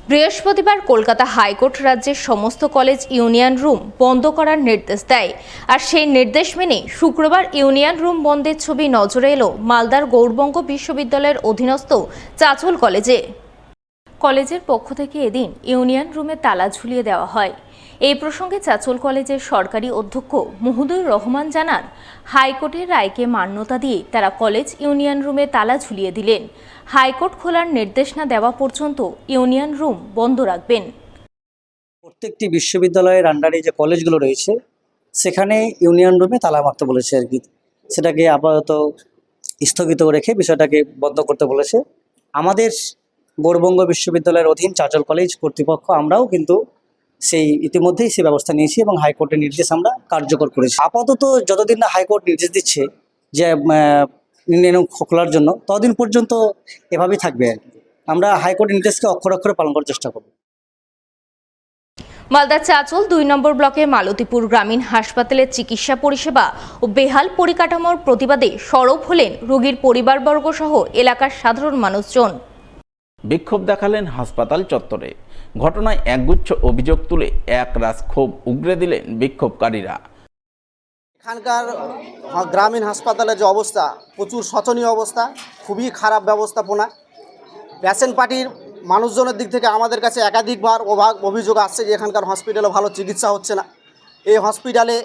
বৃহস্পতিবার কলকাতা হাইকোর্ট রাজ্যের সমস্ত কলেজ ইউনিয়ন রুম বন্ধ করার নির্দেশ দেয়। আর সেই নির্দেশ মেনে শুক্রবার ইউনিয়ন রুম বন্ধের ছবি নজরে এলো মালদার গৌড়বঙ্গ বিশ্ববিদ্যালয়ের অধীনস্থ চাঁচল কলেজে। কলেজের পক্ষ থেকে এদিন ইউনিয়ন রুমে তালা ঝুলিয়ে দেওয়া হয়। এই প্রসঙ্গে চাঁচল কলেজের সরকারি অধ্যক্ষ মুহুদুর রহমান জানান, হাইকোর্টের রায়কে মান্যতা দিয়ে তারা কলেজ ইউনিয়ন রুমে তালা ঝুলিয়ে দিলেন। হাইকোর্ট খোলার নির্দেশ না দেওয়া পর্যন্ত ইউনিয়ন রুম বন্ধ রাখবেন। প্রত্যেকটি বিশ্ববিদ্যালয়ের আন্ডারে যে কলেজগুলো রয়েছে সেখানে ইউনিয়ন রুমে তালা মারতে বলেছে আর কি। সেটাকে আপাতত স্থগিত রেখে বিষয়টাকে বন্ধ করতে বলেছে। আমাদের গৌড়বঙ্গ বিশ্ববিদ্যালয়ের অধীন চাঁচল কলেজ কর্তৃপক্ষ আমরাও কিন্তু ইতিমধ্যেই সেই ব্যবস্থা নিয়েছি এবং হাইকোর্টের নির্দেশ আমরা কার্যকর করেছি। আপাতত যতদিন না হাইকোর্ট নির্দেশ দিচ্ছে যে ইউনিয়ন খোলার জন্য, ততদিন পর্যন্ত এভাবেই থাকবে আর কি। আমরা হাইকোর্টের নির্দেশকে অক্ষরে অক্ষরে পালন করার চেষ্টা করব। মালদার চাঁচল ২ নম্বর ব্লকের মালতীপুর গ্রামীণ হাসপাতালের চিকিৎসা পরিষেবা ও বেহাল পরিকাঠামোর প্রতিবাদে সরব হলেন রোগীর পরিবারবর্গ সহ এলাকার সাধারণ মানুষজন। বিক্ষোভ দেখালেন হাসপাতাল চত্বরে। ঘটনায় একগুচ্ছ অভিযোগ তুলে একরাশ ক্ষোভ উগরে দিলেন বিক্ষোভকারীরা। এখানকার গ্রামীণ হাসপাতালের যে অবস্থা, প্রচুর শোচনীয় অবস্থা, খুবই খারাপ ব্যবস্থাপনা। পেশেন্ট পার্টির মানুষজনের দিক থেকে আমাদের কাছে একাধিকবার অভিযোগ আসছে যে এখানকার হসপিটালে ভালো চিকিৎসা হচ্ছে না। এই হসপিটালে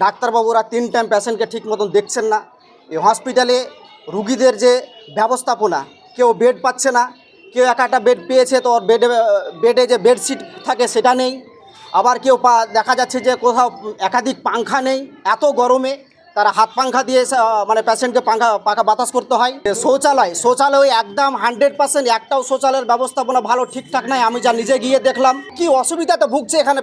ডাক্তারবাবুরা 3 টাইম পেশেন্টকে ঠিক মতন দেখছেন না। এই হসপিটালে রুগীদের যে ব্যবস্থাপনা, কেউ বেড পাচ্ছে না, কেউ একটা বেড পেয়েছে তো ওর বেডে যে বেডশিট থাকে সেটা নেই। আবার কেউ দেখা যাচ্ছে যে কোথাও একাধিক পাংখা নেই। এত গরমে তারা হাত পাংখা দিয়ে মানে পেশেন্টকে পাখা বাতাস করতে হয়। শৌচালয় একদম 100% একটাও শৌচালয়ের ব্যবস্থাপনা ভালো ঠিকঠাক নাই। আমি যা নিজে গিয়ে দেখলাম কি অসুবিধাটা ভুগছে এখানে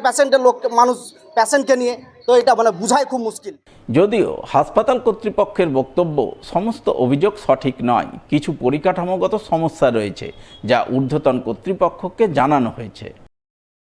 মানুষ পেশেন্টকে নিয়ে, তো এটা মানে বোঝাই খুব মুশকিল। যদিও হাসপাতাল কর্তৃপক্ষের বক্তব্য সমস্ত অভিযোগ সঠিক নয়, কিছু পরিকাঠামোগত সমস্যা রয়েছে যা ঊর্ধ্বতন কর্তৃপক্ষকে জানানো হয়েছে।